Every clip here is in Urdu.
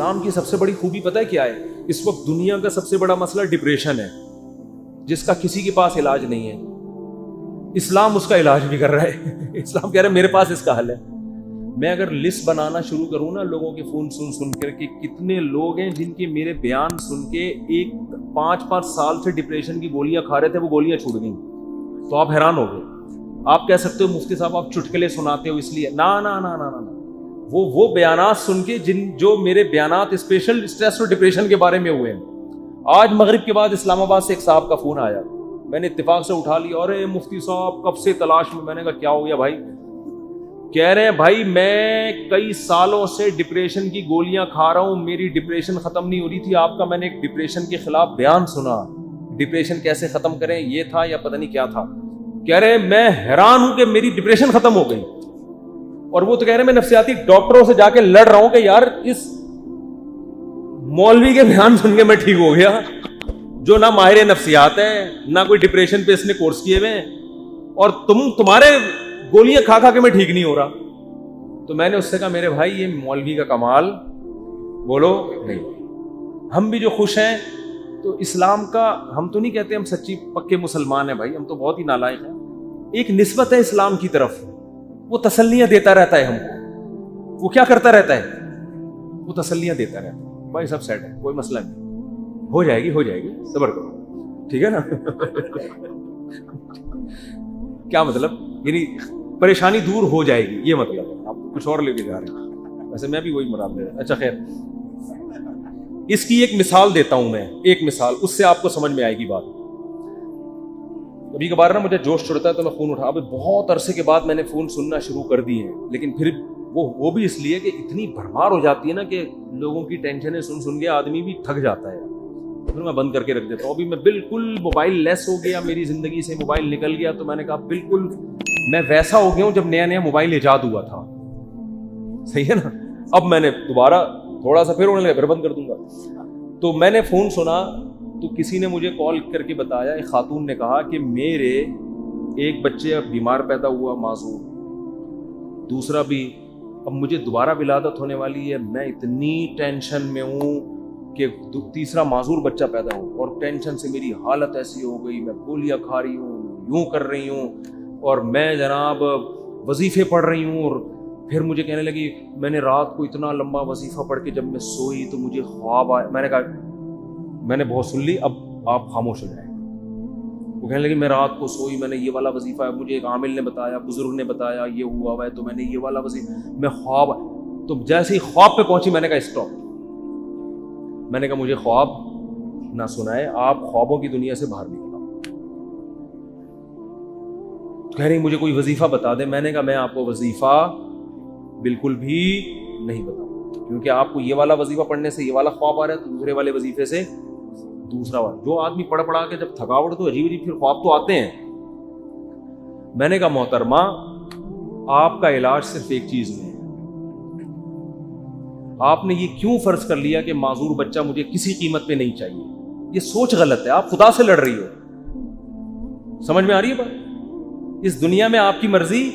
اسلام کی سب سے بڑی خوبی پتہ ہے کیا ہے؟ اس وقت دنیا کا سب سے بڑا مسئلہ ڈپریشن ہے، جس کا کسی کے پاس علاج نہیں ہے. اسلام اس کا علاج بھی کر رہا ہے. اسلام کہہ رہا ہے میرے پاس اس کا حل ہے. میں اگر لسٹ بنانا شروع کروں نا لوگوں کے فون سن کر کہ کتنے لوگ ہیں جن کے میرے بیان سن کے 5 سال سے ڈپریشن کی گولیاں کھا رہے تھے، وہ گولیاں چھوٹ گئیں، تو آپ حیران ہو گئے. آپ کہہ سکتے ہو مفتی صاحب آپ چٹکلے سناتے ہو اس لیے. نا وہ بیانات سن کے جو میرے بیانات اسپیشل اسٹریس اور ڈپریشن کے بارے میں ہوئے ہیں. آج مغرب کے بعد اسلام آباد سے ایک صاحب کا فون آیا، میں نے اتفاق سے اٹھا لیا. ارے مفتی صاحب کب سے تلاش میں. میں نے کہا کیا ہو گیا بھائی؟ کہہ رہے ہیں بھائی میں کئی سالوں سے ڈپریشن کی گولیاں کھا رہا ہوں، میری ڈپریشن ختم نہیں ہو رہی تھی. آپ کا میں نے ایک ڈپریشن کے خلاف بیان سنا، ڈپریشن کیسے ختم کریں یہ تھا یا پتہ نہیں کیا تھا. کہہ رہے ہیں میں حیران ہوں کہ میری ڈپریشن ختم ہو گئی. اور وہ تو کہہ رہے ہیں میں نفسیاتی ڈاکٹروں سے جا کے لڑ رہا ہوں کہ یار اس مولوی کے بیان سن کے میں ٹھیک ہو گیا جو نہ ماہر نفسیات ہے نہ کوئی ڈپریشن پہ اس نے کورس کیے ہوئے ہیں، اور تمہارے گولیاں کھا کھا کے میں ٹھیک نہیں ہو رہا. تو میں نے اس سے کہا میرے بھائی یہ مولوی کا کمال بولو نہیں. ہم بھی جو خوش ہیں تو اسلام کا، ہم تو نہیں کہتے ہم سچی پکے مسلمان ہیں بھائی، ہم تو بہت ہی نالائق ہیں. ایک نسبت ہے اسلام کی طرف، وہ تسلیاں دیتا رہتا ہے ہم کو. وہ کیا کرتا رہتا ہے؟ وہ تسلیاں دیتا رہتا ہے. بھائی سب سیٹ ہے، کوئی مسئلہ نہیں، ہو جائے گی، صبر کرو، ٹھیک ہے نا. کیا مطلب؟ یعنی پریشانی دور ہو جائے گی، یہ مطلب ہے. آپ کچھ اور لے کے جا رہے ہیں، ویسے میں بھی وہی مراد لے رہا ہوں. اچھا خیر، اس کی ایک مثال دیتا ہوں میں، ایک مثال، اس سے آپ کو سمجھ میں آئے گی بات. کبھی کبھار نا مجھے جوش چڑھتا ہے تو میں فون اٹھا. ابھی بہت عرصے کے بعد میں نے فون سننا شروع کر دی ہے، لیکن پھر وہ بھی اس لیے کہ اتنی بھرمار ہو جاتی ہے نا کہ لوگوں کی ٹینشنیں سن کے آدمی بھی تھک جاتا ہے. پھر میں بند کر کے رکھ دیتا ہوں. ابھی میں بالکل موبائل لیس ہو گیا، میری زندگی سے موبائل نکل گیا. تو میں نے کہا بالکل میں ویسا ہو گیا ہوں جب نیا موبائل ایجاد ہوا تھا. صحیح ہے نا. اب میں نے دوبارہ تھوڑا سا پھر ہونے لگا، پھر بند کر دوں گا. تو میں نے فون سنا تو کسی نے مجھے کال کر کے بتایا، ایک خاتون نے کہا کہ میرے ایک بچے بیمار پیدا ہوا معذور، دوسرا بھی اب مجھے دوبارہ ولادت ہونے والی ہے، میں اتنی ٹینشن میں ہوں کہ تیسرا معذور بچہ پیدا ہو، اور ٹینشن سے میری حالت ایسی ہو گئی، میں گولیاں کھا رہی ہوں، یوں کر رہی ہوں، اور میں جناب وظیفے پڑھ رہی ہوں. اور پھر مجھے کہنے لگی میں نے رات کو اتنا لمبا وظیفہ پڑھ کے جب میں سوئی تو مجھے خواب آیا. میں نے کہا میں نے بہت سن لی، اب آپ خاموش ہو جائیں. وہ کہنے لگی میں رات کو سوئی، میں نے یہ والا وظیفہ ہے، مجھے ایک عامل نے بتایا، بزرگ نے بتایا یہ ہوا ہوا ہے، تو میں نے یہ والا وظیفہ، میں خواب. تو جیسے ہی خواب پہ پہنچی میں نے کہا اسٹاپ. میں نے کہا مجھے خواب نہ سنائے، آپ خوابوں کی دنیا سے باہر نکلا. کہہ رہی مجھے کوئی وظیفہ بتا دے. میں نے کہا میں آپ کو وظیفہ بالکل بھی نہیں بتاؤں، کیونکہ آپ کو یہ والا وظیفہ پڑھنے سے یہ والا خواب آ رہا ہے، تو دوسرے والے وظیفے سے دوسرا والا. جو آدمی پڑھا کے جب تھکاوٹ تو عجیب پھر خواب تو آتے ہیں. میں نے کہا محترمہ آپ کا علاج صرف ایک چیز میں ہے. آپ نے یہ کیوں فرض کر لیا کہ معذور بچہ مجھے کسی قیمت پہ نہیں چاہیے؟ یہ سوچ غلط ہے. آپ خدا سے لڑ رہی ہو. سمجھ میں آ رہی ہے بات؟ اس دنیا میں آپ کی مرضی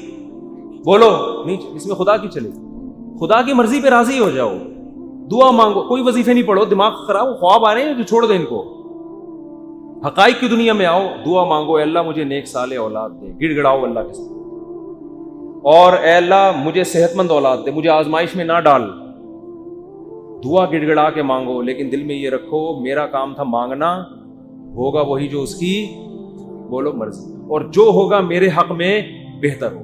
بولو نہیں، اس میں خدا کی چلے. خدا کی مرضی پہ راضی ہو جاؤ، دعا مانگو، کوئی وظیفے نہیں پڑھو، دماغ خراب، خواب آ رہے ہیں جو چھوڑ دیں ان کو. حقائق کی دنیا میں آؤ، دعا مانگو، اے اللہ مجھے نیک صالح اولاد دے، گڑ گڑاؤ اللہ کے ساتھ، اور اے اللہ مجھے صحت مند اولاد دے، مجھے آزمائش میں نہ ڈال. دعا گڑ گڑا کے مانگو، لیکن دل میں یہ رکھو میرا کام تھا مانگنا، ہوگا وہی جو اس کی بولو مرضی، اور جو ہوگا میرے حق میں بہتر ہوگا.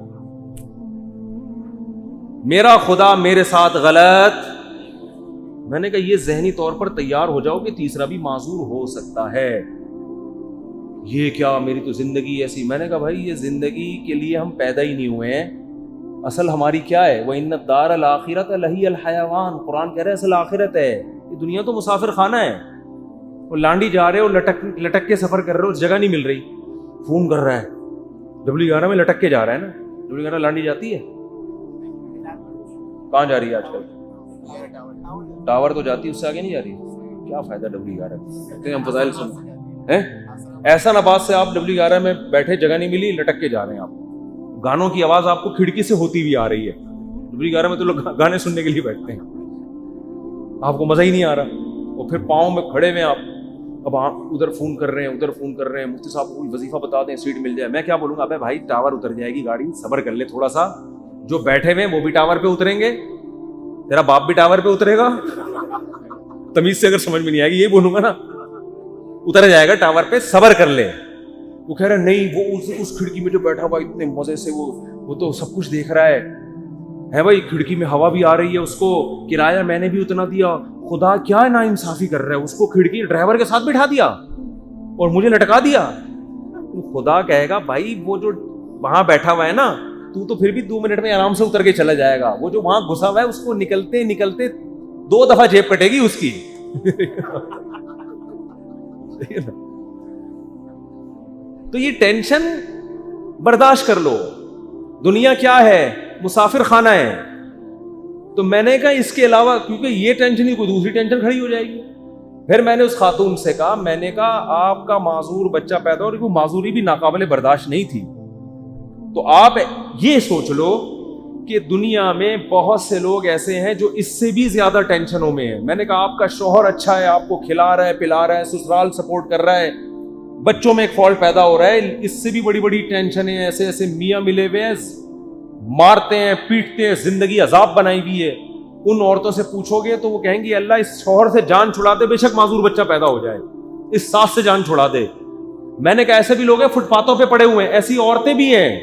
میرا خدا میرے ساتھ غلط. میں نے کہا یہ ذہنی طور پر تیار ہو جاؤ کہ تیسرا بھی معذور ہو سکتا ہے. یہ کیا میری تو زندگی ایسی. میں نے کہا بھائی یہ زندگی کے لیے ہم پیدا ہی نہیں ہوئے ہیں. اصل ہماری کیا ہے؟ وَإِنَّ الدَّارَ الْآخِرَةَ لَهِيَ الْحَيَوَانُ. قرآن کہہ رہا ہے اصل آخرت ہے، یہ دنیا تو مسافر خانہ ہے. وہ لانڈی جا رہے ہو، لٹک کے سفر کر رہے ہو، جگہ نہیں مل رہی، فون کر رہا ہے. W11 میں لٹک کے جا رہا ہے نا. W11 لانڈی جاتی ہے؟ کہاں جا رہی ہے آج کل؟ ٹاور تو جاتی ہے، اس سے آگے نہیں جا رہی. کیا فائدہ W11 ہم فضائل سن. ایسا نباز سے آپ W11 میں بیٹھے، جگہ نہیں ملی، لٹک کے جا رہے ہیں. آپ گانوں کی آواز آپ کو کھڑکی سے ہوتی ہوئی آ رہی ہے. W11 میں تو لوگ گانے سننے کے لیے بیٹھتے ہیں. آپ کو مزہ ہی نہیں آ رہا, اور پھر پاؤں میں کھڑے ہوئے آپ, اب آپ ادھر فون کر رہے ہیں ادھر فون کر رہے ہیں, مفتی صاحب کوئی وظیفہ بتا دیں سیٹ مل جائے. میں کیا بولوں گا, ابے بھائی ٹاور اتر جائے گی گاڑی, صبر کر لے تھوڑا سا, جو بیٹھے ہوئے وہ بھی ٹاور پہ اتریں گے, تیرا باپ بھی ٹاور پہ اترے گا. تمیز سے اگر سمجھ میں نہیں آئے گی یہ بولوں گا نا, اتر جائے گا ٹاور پہ, صبر کر لے. وہ کہہ رہا نہیں وہ اس کھڑکی میں جو بیٹھا ہوا اتنے مزے سے وہ تو سب کچھ دیکھ رہا ہے بھائی, کھڑکی میں ہوا بھی آ رہی ہے, اس کو کرایہ میں نے بھی اتنا دیا, خدا کیا نا انصافی کر رہا ہے, اس کو کھڑکی ڈرائیور کے ساتھ بٹھا دیا اور مجھے لٹکا دیا. خدا کہے گا بھائی وہ جو وہاں بیٹھا ہوا ہے نا, تو پھر بھی 2 منٹ میں آرام سے اتر کے چلا جائے گا, وہ جو وہاں گھسا ہوا ہے اس کو نکلتے نکلتے 2 دفعہ جیب کٹے گی اس کی. تو یہ ٹینشن برداشت کر لو, دنیا کیا ہے, مسافر خانہ ہے. تو میں نے کہا اس کے علاوہ, کیونکہ یہ ٹینشن ہی کوئی دوسری ٹینشن کھڑی ہو جائے گی. پھر میں نے اس خاتون سے کہا, میں نے کہا آپ کا معذور بچہ پیدا ہو, اور وہ معذوری بھی ناقابل برداشت نہیں تھی, تو آپ یہ سوچ لو کہ دنیا میں بہت سے لوگ ایسے ہیں جو اس سے بھی زیادہ ٹینشنوں میں ہیں. میں نے کہا آپ کا شوہر اچھا ہے, آپ کو کھلا رہا ہے پلا رہا ہے, سسرال سپورٹ کر رہا ہے, بچوں میں ایک فالٹ پیدا ہو رہا ہے, اس سے بھی بڑی بڑی ٹینشنیں, ایسے ایسے میاں ملے ہوئے ہیں, مارتے ہیں پیٹتے ہیں, زندگی عذاب بنائی ہوئی ہے. ان عورتوں سے پوچھو گے تو وہ کہیں گی اللہ اس شوہر سے جان چھڑا دے, بے شک معذور بچہ پیدا ہو جائے, اس ساس سے جان چھڑا دے. میں نے کہا ایسے بھی لوگ ہیں فٹ پاتھوں پہ پڑے ہوئے ہیں, ایسی عورتیں بھی ہیں,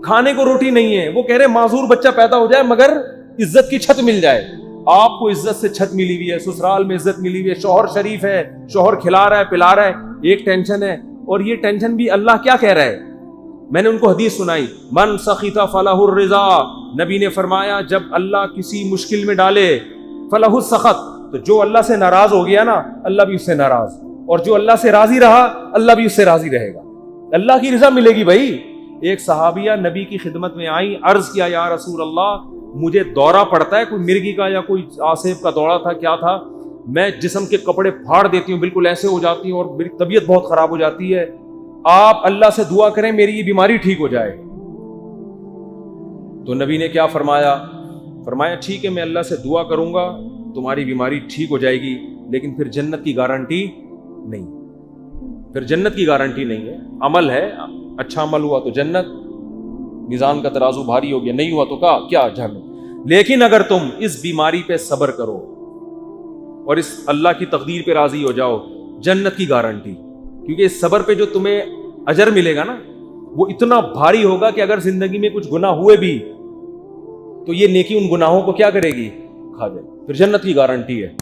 کھانے کو روٹی نہیں ہے, وہ کہہ رہے معذور بچہ پیدا ہو جائے مگر عزت کی چھت مل جائے. آپ کو عزت سے چھت ملی ہوئی ہے, سسرال میں عزت ملی ہوئی ہے, شوہر شریف ہے, شوہر کھلا رہا ہے پلا رہا ہے, ایک ٹینشن ہے. اور یہ ٹینشن بھی اللہ کیا کہہ رہا ہے, میں نے ان کو حدیث سنائی, من سخط فلہ الرضا, نبی نے فرمایا جب اللہ کسی مشکل میں ڈالے فلہ السخط, تو جو اللہ سے ناراض ہو گیا نا اللہ بھی اس سے ناراض, اور جو اللہ سے راضی رہا اللہ بھی اس سے راضی رہے گا, اللہ کی رضا ملے گی. بھائی ایک صحابیہ نبی کی خدمت میں آئی, عرض کیا یا رسول اللہ مجھے دورہ پڑتا ہے, کوئی مرگی کا یا کوئی آصف کا دورہ تھا کیا تھا, میں جسم کے کپڑے پھاڑ دیتی ہوں, بالکل ایسے ہو جاتی ہوں اور میری طبیعت بہت خراب ہو جاتی ہے, آپ اللہ سے دعا کریں میری یہ بیماری ٹھیک ہو جائے. تو نبی نے کیا فرمایا, فرمایا ٹھیک ہے میں اللہ سے دعا کروں گا تمہاری بیماری ٹھیک ہو جائے گی, لیکن پھر جنت کی گارنٹی نہیں, پھر جنت کی گارنٹی نہیں ہے. عمل ہے, اچھا عمل ہوا تو جنت, میزان کا ترازو بھاری ہو گیا, نہیں ہوا تو کیا جہنم. لیکن اگر تم اس بیماری پہ صبر کرو اور اس اللہ کی تقدیر پہ راضی ہو جاؤ, جنت کی گارنٹی. کیونکہ اس صبر پہ جو تمہیں اجر ملے گا نا وہ اتنا بھاری ہوگا کہ اگر زندگی میں کچھ گناہ ہوئے بھی تو یہ نیکی ان گناہوں کو کیا کرے گی, کھا جائے, پھر جنت کی گارنٹی ہے.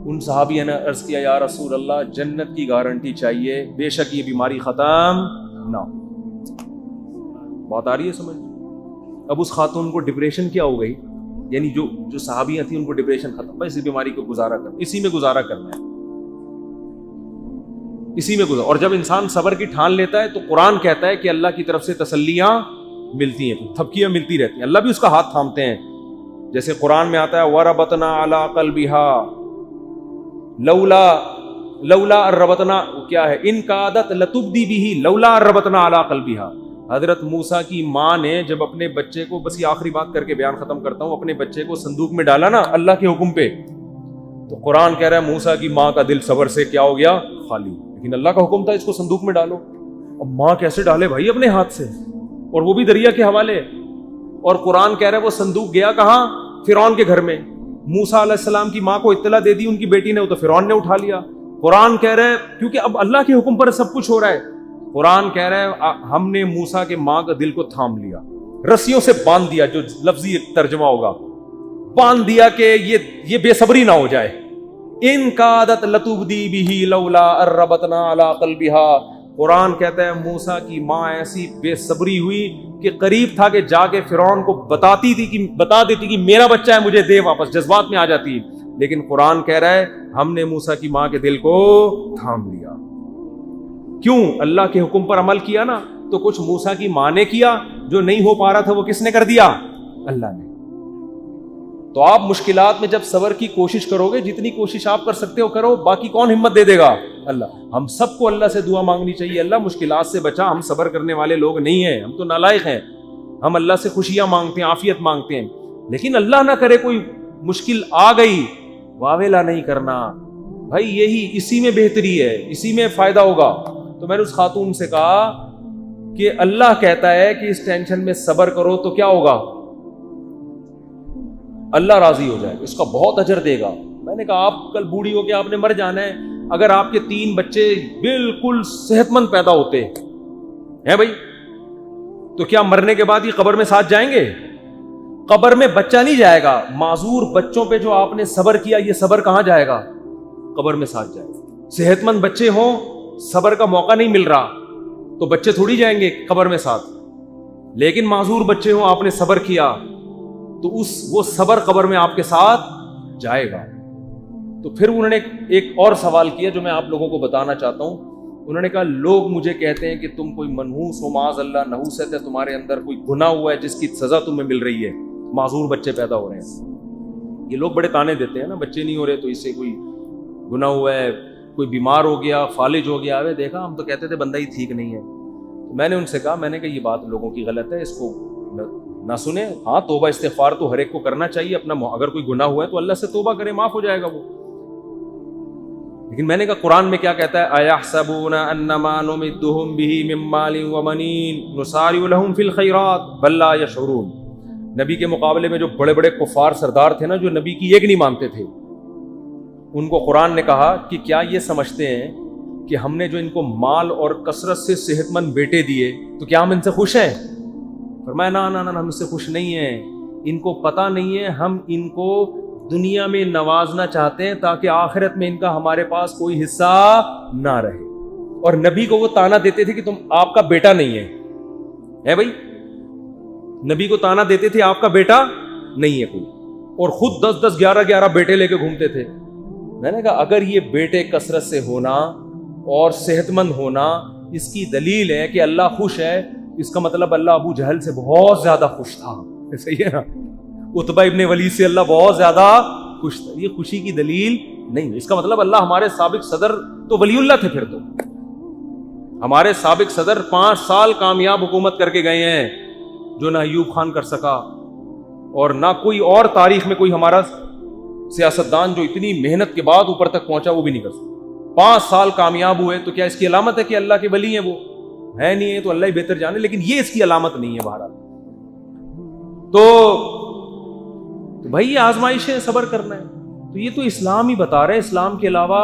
ان صحابیوں نے عرض کیا یا رسول اللہ جنت کی گارنٹی چاہیے, بے شک یہ بیماری ختم نہ ہو. بات آ رہی ہے سمجھ. اب اس خاتون کو ڈپریشن کیا ہو گئی, یعنی جو صحابیاں تھیں ان کو ڈپریشن ختم, اسی بیماری کو گزارا کرنا, اسی میں گزارا کرنا ہے, اسی میں گزارا. اور جب انسان صبر کی ٹھان لیتا ہے تو قرآن کہتا ہے کہ اللہ کی طرف سے تسلیاں ملتی ہیں, تھپکیاں ملتی رہتی ہیں, اللہ بھی اس کا ہاتھ تھامتے ہیں. جیسے قرآن میں آتا ہے وَرَبَطْنَا عَلَىٰ قَلْبِهَا لولا الربطنا, کیا ہے, ان کادت لتبدی بِهِ لولا الربطنا عَلَىٰ قَلْبِهَا. حضرت موسیٰ کی ماں نے جب اپنے بچے کو, بس یہ آخری بات کر کے بیان ختم کرتا ہوں, اپنے بچے کو صندوق میں ڈالا نا اللہ کے حکم پہ, تو قرآن کہہ رہا ہے موسیٰ کی ماں کا دل صبر سے کیا ہو گیا, خالی. لیکن اللہ کا حکم تھا اس کو صندوق میں ڈالو. اب ماں کیسے ڈالے بھائی اپنے ہاتھ سے, اور وہ بھی دریا کے حوالے. اور قرآن کہہ رہا ہے وہ صندوق گیا کہاں, فرعون کے گھر میں. موسیٰ علیہ السلام کی ماں کو اطلاع دے دی ان کی بیٹی نے, وہ تو فرعون نے اٹھا لیا. قرآن کہہ رہا ہے کیونکہ اب اللہ کے حکم پر سب کچھ ہو رہا ہے, قرآن کہہ رہا ہے ہم نے موسیٰ کے ماں کا دل کو تھام لیا, رسیوں سے باندھ دیا, جو لفظی ترجمہ ہوگا باندھ دیا کہ یہ بے صبری نہ ہو جائے. ان کادت لتبدی بہ لولا الربطنا علی قلبہا. قرآن کہتا ہے موسیٰ کی ماں ایسی بے صبری ہوئی کہ قریب تھا کہ جا کے فرعون کو بتا دیتی کہ میرا بچہ ہے مجھے دے واپس, جذبات میں آ جاتی. لیکن قرآن کہہ رہا ہے ہم نے موسیٰ کی ماں کے دل کو تھام لیا. کیوں, اللہ کے حکم پر عمل کیا نا. تو کچھ موسیٰ کی ماں نے کیا, جو نہیں ہو پا رہا تھا وہ کس نے کر دیا, اللہ نے. تو آپ مشکلات میں جب صبر کی کوشش کرو گے, جتنی کوشش آپ کر سکتے ہو کرو, باقی کون ہمت دے دے گا, اللہ. ہم سب کو اللہ سے دعا مانگنی چاہیے, اللہ مشکلات سے بچا. ہم صبر کرنے والے لوگ نہیں ہیں, ہم تو نالائق ہیں. ہم اللہ سے خوشیاں مانگتے ہیں, عافیت مانگتے ہیں, لیکن اللہ نہ کرے کوئی مشکل آ گئی واویلا نہیں کرنا بھائی, یہی اسی میں بہتری ہے, اسی میں فائدہ ہوگا. تو میں نے اس خاتون سے کہا کہ اللہ کہتا ہے کہ اس ٹینشن میں صبر کرو تو کیا ہوگا, اللہ راضی ہو جائے, اس کا بہت اجر دے گا. میں نے کہا آپ کل بوڑھی ہو کے آپ نے مر جانا ہے, اگر آپ کے 3 بچے بالکل صحت مند پیدا ہوتے ہیں بھائی, تو کیا مرنے کے بعد یہ قبر میں ساتھ جائیں گے؟ قبر میں بچہ نہیں جائے گا. معذور بچوں پہ جو آپ نے صبر کیا, یہ صبر کہاں جائے گا؟ قبر میں ساتھ جائے گا. صحت مند بچے ہوں, صبر کا موقع نہیں مل رہا, تو بچے تھوڑی جائیں گے قبر میں ساتھ. لیکن معذور بچے ہوں, آپ نے صبر کیا, تو وہ صبر قبر میں آپ کے ساتھ جائے گا. تو پھر انہوں نے ایک اور سوال کیا جو میں آپ لوگوں کو بتانا چاہتا ہوں. انہوں نے کہا لوگ مجھے کہتے ہیں کہ تم کوئی منحوس ہو, معاذ اللہ نحوست ہے, تمہارے اندر کوئی گناہ ہوا ہے جس کی سزا تمہیں مل رہی ہے, معذور بچے پیدا ہو رہے ہیں. یہ لوگ بڑے تانے دیتے ہیں نا, بچے نہیں ہو رہے تو اس سے کوئی گناہ ہوا ہے, کوئی بیمار ہو گیا, فالج ہو گیا. دیکھا ہم تو کہتے تھے بندہ ہی ٹھیک نہیں ہے. تو میں نے ان سے کہا, میں نے کہا یہ بات لوگوں کی غلط ہے, اس کو نہ سنیں. ہاں توبہ استغفار تو ہر ایک کو کرنا چاہیے اپنا, اگر کوئی گناہ ہوا ہے تو اللہ سے توبہ کرے, معاف ہو جائے گا وہ. لیکن میں نے کہا قرآن میں کیا کہتا ہے, اَيَحْسَبُونَ أَنَّمَا نُمِدُّهُم بِهِ مِن مَّالٍ وَبَنِينَ نُسَارِعُ لَهُمْ فِي الْخَيْرَاتِ بَل لَّا يَشْعُرُونَ. نبی کے مقابلے میں جو بڑے بڑے کفار سردار تھے نا, جو نبی کی ایک نہیں مانتے تھے, ان کو قرآن نے کہا کہ کیا یہ سمجھتے ہیں کہ ہم نے جو ان کو مال اور کثرت سے صحت مند بیٹے دیے تو کیا ہم ان سے خوش ہیں؟ فرمایا نا نا نا, ہم اس سے خوش نہیں ہیں. ان کو پتہ نہیں ہے ہم ان کو دنیا میں نوازنا چاہتے ہیں تاکہ آخرت میں ان کا ہمارے پاس کوئی حصہ نہ رہے. اور نبی کو وہ تانا دیتے تھے کہ تم آپ کا بیٹا نہیں ہے بھائی, نبی کو تانا دیتے تھے آپ کا بیٹا نہیں ہے کوئی, اور خود 10 11 بیٹے لے کے گھومتے تھے. میں نے کہا اگر یہ بیٹے کثرت سے ہونا اور صحت مند ہونا اس کی دلیل ہے کہ اللہ خوش ہے, اس کا مطلب اللہ ابو جہل سے بہت زیادہ خوش تھا. صحیح ہے نا, عتبہ ابن ولید سے اللہ بہت زیادہ خوش تھا. یہ خوشی کی دلیل نہیں, اس کا مطلب اللہ ہمارے سابق صدر تو ولی اللہ تھے. پھر تو ہمارے سابق صدر 5 سال کامیاب حکومت کر کے گئے ہیں, جو نہ ایوب خان کر سکا اور نہ کوئی اور تاریخ میں کوئی ہمارا سیاستدان جو اتنی محنت کے بعد اوپر تک پہنچا وہ بھی نہیں کر سکتا. 5 سال کامیاب ہوئے, تو کیا اس کی علامت ہے کہ اللہ کے ولی ہیں؟ وہ ہے نہیں ہے تو اللہ ہی بہتر جانے, لیکن یہ اس کی علامت نہیں ہے. بہرحال تو بھائی یہ آزمائش ہے, صبر کرنا ہے. تو یہ تو اسلام ہی بتا رہے ہیں, اسلام کے علاوہ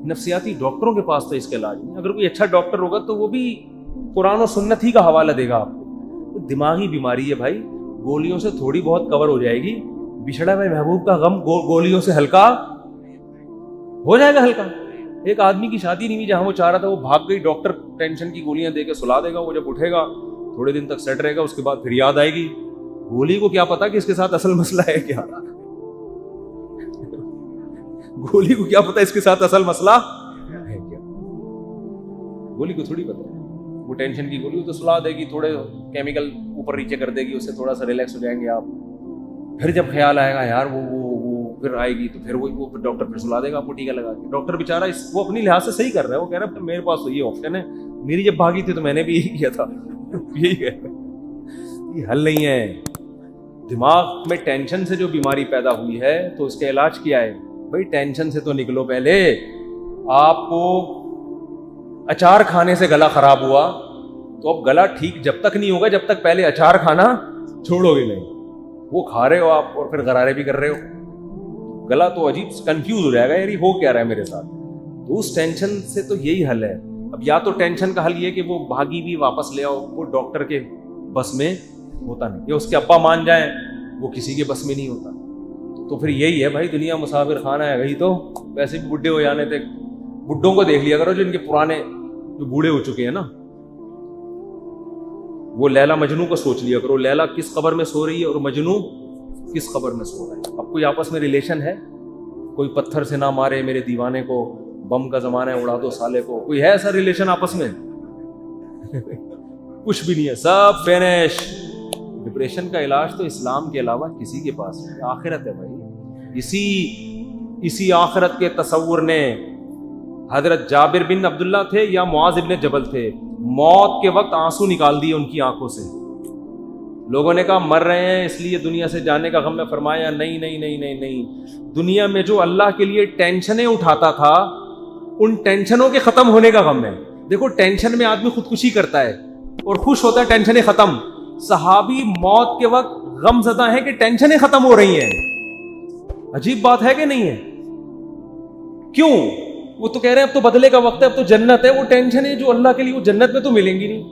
نفسیاتی ڈاکٹروں کے پاس تو اس کا علاج نہیں. اگر کوئی اچھا ڈاکٹر ہوگا تو وہ بھی قرآن و سنت ہی کا حوالہ دے گا آپ کو. دماغی بیماری ہے بھائی, گولیوں سے تھوڑی بہت کور ہو جائے گی. بچھڑا ہوئے محبوب کا غم گولیوں سے ہلکا ہو جائے گا. ہلکا ایک آدمی کی شادی نہیں ہوئی جہاں وہ چاہ رہا تھا, وہ بھاگ گئی, ڈاکٹر ٹینشن کی گولیاں دے کے سلا دے گا. وہ جب اٹھے گا تھوڑے دن تک سیٹ رہے گا, اس کے بعد پھر یاد آئے گی. گولی کو کیا پتا کہ اس کے ساتھ اصل مسئلہ ہے کیا, گولی کو کیا پتا اس کے ساتھ اصل مسئلہ ہے کیا. گولی کو تھوڑی پتا ہے, وہ ٹینشن کی گولی تو سلا دے گی, تھوڑے کیمیکل اوپر نیچے کر دے گی, اس سے تھوڑا سا ریلیکس ہو جائیں گے آپ. پھر جب خیال آئے گا یار وہ پھر آئے گی, تو پھر وہ ڈاکٹر پھر سلا دے گا آپ کو ٹیکا لگا کے. ڈاکٹر بیچارہ وہ اپنی لحاظ سے صحیح کر رہا ہے, وہ کہہ رہا ہے میرے پاس تو یہ آپشن ہے, میری جب بھاگی تھی تو میں نے بھی یہی کیا تھا. یہی ہے, یہ حل نہیں ہے. دماغ میں ٹینشن سے جو بیماری پیدا ہوئی ہے تو اس کا علاج کیا ہے بھائی؟ ٹینشن سے تو نکلو. پہلے آپ کو اچار کھانے سے گلا خراب ہوا تو اب گلا ٹھیک جب تک نہیں ہوگا جب تک پہلے اچار کھانا چھوڑو گے نہیں. وہ کھا رہے ہو آپ اور پھر غرارے بھی کر رہے ہو, گلا تو عجیب کنفیوز ہو جائے گا, یار یہ ہو کیا رہا ہے میرے ساتھ. تو اس ٹینشن سے تو یہی حل ہے. اب یا تو ٹینشن کا حل یہ کہ وہ بھاگی بھی واپس لے آؤ, وہ ڈاکٹر کے بس میں ہوتا نہیں, یا اس کے ابا مان جائیں, وہ کسی کے بس میں نہیں ہوتا. تو پھر یہی ہے بھائی, دنیا مسافر خانہ ہے گئی, تو ویسے بھی بڈھے ہو جانے تھے. بڈھوں کو دیکھ لیا کرو جو ان کے پرانے جو بوڑھے ہو چکے ہیں نا, وہ لیلا مجنو کو سوچ لیا کرو, لیلا کس قبر میں سو رہی ہے اور مجنو کس قبر میں سو رہا ہے. اب کوئی آپس میں ریلیشن ہے؟ کوئی پتھر سے نہ مارے میرے دیوانے کو, بم کا زمانہ ہے اڑا دو سالے کو, کوئی ہے ایسا ریلیشن آپس میں؟ کچھ بھی نہیں ہے, سب فینش. ڈپریشن کا علاج تو اسلام کے علاوہ کسی کے پاس نہیں, آخرت ہے بھائی. اسی آخرت کے تصور نے حضرت جابر بن عبداللہ تھے یا معاذ بن جبل تھے, موت کے وقت آنسو نکال دیے ان کی آنکھوں سے. لوگوں نے کہا مر رہے ہیں اس لیے دنیا سے جانے کا غم ہے. فرمایا نہیں نہیں نہیں نہیں نہیں, دنیا میں جو اللہ کے لیے ٹینشنیں اٹھاتا تھا ان ٹینشنوں کے ختم ہونے کا غم ہے. دیکھو ٹینشن میں آدمی خودکشی کرتا ہے اور خوش ہوتا ہے ٹینشنیں ختم. صحابی موت کے وقت غم زدہ ہیں کہ ٹینشنیں ختم ہو رہی ہیں. عجیب بات ہے کہ نہیں ہے؟ کیوں؟ وہ تو کہہ رہے ہیں اب تو بدلے کا وقت ہے, اب تو جنت ہے. وہ ٹینشن ہے جو اللہ کے لیے, وہ جنت میں تو ملیں گی نہیں.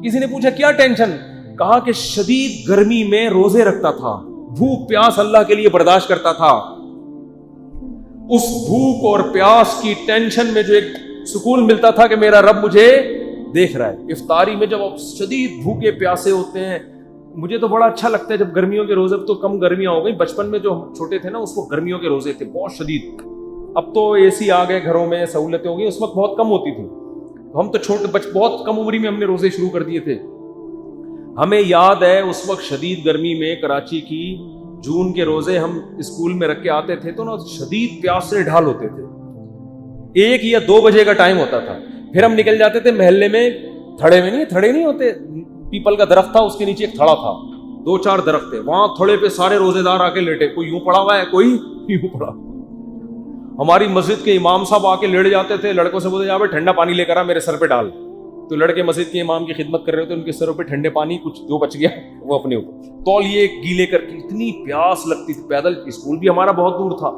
کسی نے پوچھا کیا ٹینشن؟ کہا کہ شدید گرمی میں روزے رکھتا تھا, بھوک پیاس اللہ کے لیے برداشت کرتا تھا. اس بھوک اور پیاس کی ٹینشن میں جو ایک سکون ملتا تھا کہ میرا رب مجھے دیکھ رہا ہے. افطاری میں جب آپ شدید بھوکے پیاسے ہوتے ہیں, مجھے تو بڑا اچھا لگتا ہے جب گرمیوں کے روزے, تو کم گرمیاں ہو گئی, بچپن میں جو ہم چھوٹے تھے نا اس کو گرمیوں کے روزے تھے بہت شدید. اب تو اے سی آ گئے گھروں میں, سہولتیں ہو گئی, اس وقت بہت کم ہوتی تھی. ہم تو چھوٹے بہت کم عمری میں ہم نے روزے شروع کر دیے تھے. ہمیں یاد ہے اس وقت شدید گرمی میں کراچی کی جون کے روزے ہم اسکول میں رکھ کے آتے تھے تو نا شدید پیاس سے ڈھال ہوتے تھے. 1 یا 2 بجے کا ٹائم ہوتا تھا, پھر ہم نکل جاتے تھے محلے میں. تھڑے نہیں ہوتے, پیپل کا درخت تھا, اس کے نیچے ایک تھڑا تھا, 2-4 درخت تھے, وہاں تھڑے پہ سارے روزے دار آ کے لیٹے, کوئی یوں پڑا ہوا ہے, کوئی یوں پڑا. ہماری مسجد کے امام صاحب آ کے لیٹ جاتے تھے, لڑکوں سے بولتے جا ٹھنڈا پانی لے کر آ میرے سر پہ ڈال. تو لڑکے مسجد کے امام کی خدمت کر رہے تھے, ان کے سروں پہ ٹھنڈے پانی کچھ جو بچ گیا وہ اپنے اوپر تولیے گیلے کر کے. اتنی پیاس لگتی تھی. پیدل, اسکول بھی ہمارا بہت دور تھا,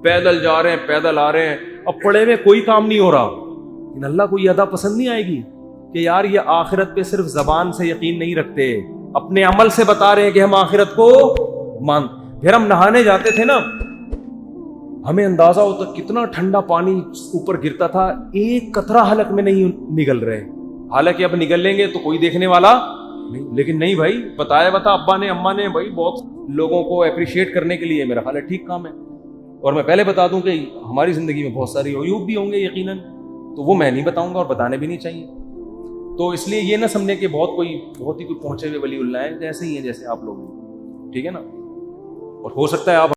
پیدل جا رہے ہیں پیدل آ رہے ہیں. اب پڑے میں کوئی کام نہیں ہو رہا. لیکن اللہ کو یہ ادا پسند نہیں آئے گی کہ یار یہ آخرت پہ صرف زبان سے یقین نہیں رکھتے, اپنے عمل سے بتا رہے ہیں کہ ہم آخرت کو مان. پھر ہم نہانے جاتے تھے نا, ہمیں اندازہ ہوتا کتنا ٹھنڈا پانی اوپر گرتا تھا, ایک قطرہ حلق میں نہیں نگل رہے. حالانکہ اب نگل لیں گے تو کوئی دیکھنے والا نہیں, لیکن نہیں بھائی, بتا ابا نے اماں نے, بھائی بہت لوگوں کو اپریشیٹ کرنے کے لیے میرا خیال ہے ٹھیک کام ہے. اور میں پہلے بتا دوں کہ ہماری زندگی میں بہت ساری عیوب بھی ہوں گے یقیناً, تو وہ میں نہیں بتاؤں گا اور بتانے بھی نہیں چاہیے. تو اس لیے یہ نہ سمجھے کہ بہت ہی کوئی پہنچے ہوئے ولی اللہ ہے, جیسے ہی ہیں جیسے آپ لوگ ہیں, ٹھیک ہے نا. اور ہو سکتا ہے آپ